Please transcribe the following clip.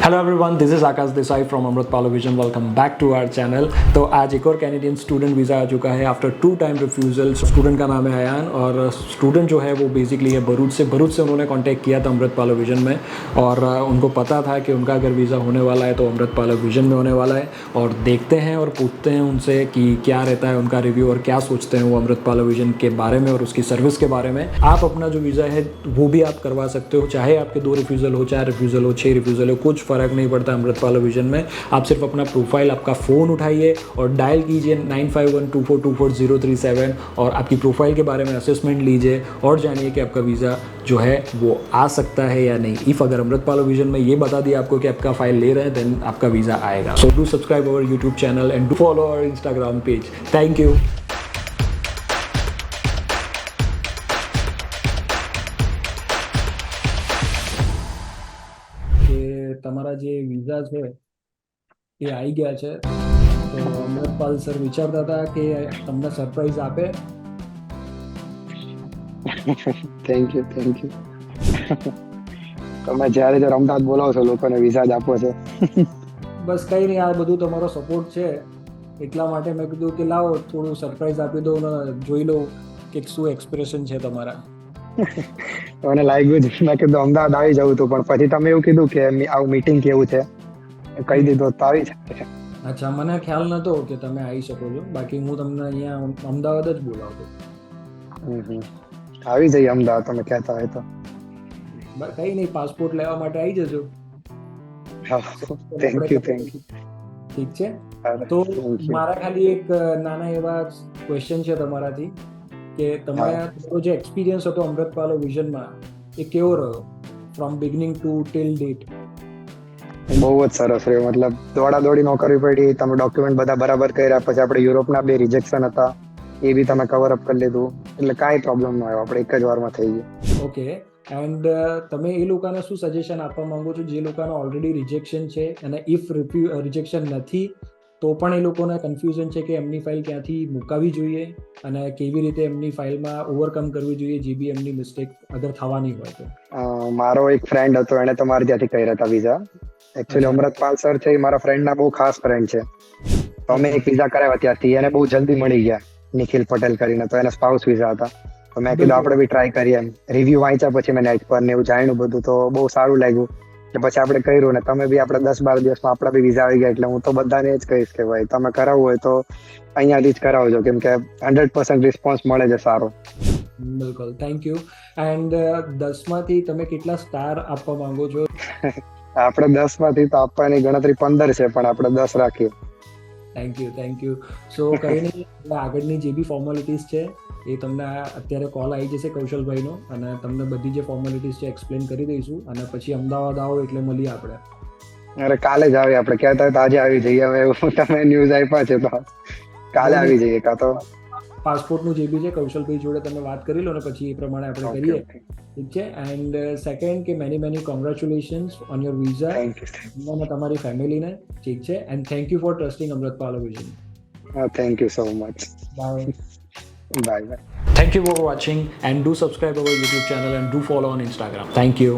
Hello everyone, this is Akash Desai from Amritpal vision. Welcome back to our channel. तो आज एक और कैनेडियन स्टूडेंट वीज़ा आ चुका है आफ्टर 2 टाइम रिफ्यूज़ल। स्टूडेंट का नाम है अयान और स्टूडेंट जो है वो बेसिकली है भरूच से उन्होंने कांटेक्ट किया था अमृतपाल विजन में और उनको पता था कि उनका अगर वीज़ा होने वाला है तो अमृतपाल विजन में होने वाला है। और देखते हैं और पूछते हैं उनसे कि क्या रहता है उनका रिव्यू और क्या सोचते हैं वो अमृतपाल विजन के बारे में और उसकी सर्विस के बारे में। आप अपना जो वीज़ा है वो भी आप करवा सकते हो, चाहे आपके 2 रिफ्यूज़ल हो, 4 रिफ्यूज़ल हो, 6 रिफ्यूज़ल हो, कुछ फ़र्क नहीं पड़ता अमृतपाल विजन में। आप सिर्फ अपना प्रोफाइल, आपका फ़ोन उठाइए और डायल कीजिए 9512424037 और आपकी प्रोफाइल के बारे में असेसमेंट लीजिए और जानिए कि आपका वीज़ा जो है वो आ सकता है या नहीं। इफ़ अगर अमृतपाल विजन में ये बता दिया आपको कि आपका फाइल ले रहे हैं देन आपका वीज़ा आएगा। So do subscribe our YouTube channel and do follow our Instagram page. Thank you. કે તમારા જે વિઝા છે એ આવી ગયા છે તો અમૃતપાલ સર વિચારતા હતા કે તમને સરપ્રાઈઝ આપે. થેન્ક યુ તમે જ્યારે જ્યારે અમદાવાદ બોલાવો છો લોકોને વિઝા જ આપો છો. બસ કંઈ નહીં, આ બધું તમારો સપોર્ટ છે એટલા માટે મેં કીધું કે લાવો થોડું સરપ્રાઈઝ આપી દો ને જોઈ લઉં કે શું એક્સપ્રેશન છે તમારા. મને લાગ્યું જ મેં કીધું અમદાવાદ આવી જવું હતું પણ પછી તમે એવું કીધું કે આવું મીટિંગ કેવું છે કહી દીધું તો આવી જાય. અચ્છા, મને ખ્યાલ નહોતો કે તમે આવી શકો છો, બાકી હું તમને અહીંયા અમદાવાદ જ બોલાવતો. આવી જઈએ અમદાવાદ તમે કહેતા હોય તો. કંઈ નહીં, પાસપોર્ટ લેવા માટે આવી જજો. Thank you. ઠીક છે, તો મારા ખાલી એક નાના એવા ક્વેશ્ચન છે તમારાથી કે તમારો જે એક્સપિરિયન્સ હતો અમૃતપાલ વિઝનમાં એ કેવો રહ્યો from beginning to till date? બહુ જ સરસ રહ્યો. મતલબ દોડાદોડી ન કરવી પડી, તમે ડોક્યુમેન્ટ બધા બરાબર કર્યા, પછી આપણે યુરોપના 2 રિજેક્શન હતા એ બી તમે કવર અપ કરી લીધું, એટલે કાંઈ પ્રોબ્લેમ ન આવ્યો, આપણે એક જ વારમાં થઈ ગયું. ઓકે, એન્ડ તમે એ લોકોને શું સજેશન આપવા માંગો છો જે લોકોને ઓલરેડી રિજેક્શન છે અને ઇફ રિજેક્શન નથી તો પણ એ લોકોને કન્ફ્યુઝન છે કે એમની ફાઇલ ક્યાંથી મુકાવવી જોઈએ અને કેવી રીતે એમની ફાઇલમાં ઓવરકમ કરવી જોઈએ જે બી એમની મિસ્ટેક અગર થવાની હોય તો? મારો એક ફ્રેન્ડ હતો, એને તમારે ત્યાંથી કર્યા હતા વિઝા. એકચ્યુઅલી અમૃતપાલ સર છે એ મારા ફ્રેન્ડના બહુ ખાસ ફ્રેન્ડ છે, તો અમે એક વિઝા કરાવ્યા ત્યાંથી, એને બહુ જલ્દી મળી ગયા, નિખિલ પટેલ કરીને, તો એને સ્પાઉસ વિઝા હતા. તો મેં કીધું આપણે બી ટ્રાય કરીએ એમ. રિવ્યુ વાંચ્યા પછી મેં નેટ પર ને એવું જાણ્યું બધું, તો બહુ સારું લાગ્યું એટલે પછી આપણે કર્યું ને તમે બી આપણે 10-12 દિવસમાં આપણા બી વિઝા આવી ગયા. એટલે હું તો બધાને જ કહીશ કે ભાઈ તમે કરાવવું હોય તો અહીંયાથી જ કરાવજો, કેમ કે 100% રિસ્પોન્સ મળે છે સારો. બિલકુલ, થેન્ક યુ. એન્ડ 10 માંથી તમે કેટલા સ્ટાર આપવા માંગો છો? આપણે 10 માંથી તો આપવાની ગણતરી 15 છે પણ આપણે 10 રાખીએ. Thank you. સો કંઈ નહીં, આગળની જે બી ફોર્માલિટીઝ છે એ તમને અત્યારે કોલ આવી જશે કૌશલભાઈનો અને તમને બધી જે ફોર્માલિટીઝ છે એક્સપ્લેન કરી દઈશું અને પછી અમદાવાદ આવો એટલે મળીએ આપણે. અરે કાલે જ આવીએ આપણે, કહેતા હોય તો આજે આવી જઈએ. હવે તમે ન્યૂઝ આપ્યા છે તો કાલે આવી જઈએ. કાં તો પાસપોર્ટનું જે બી છે કૌશલભાઈ જોડે તમે વાત કરી લો ને પછી એ પ્રમાણે આપણે કરીએ. ઠીક છે. એન્ડ સેકન્ડ કે many congratulations on your visa અને તમારી ફેમિલીને. ઠીક છે, and thank you for trusting Amritpal vision. Thank you so much. Bye. Thank you for watching and do subscribe our YouTube channel and do follow on Instagram. Thank you.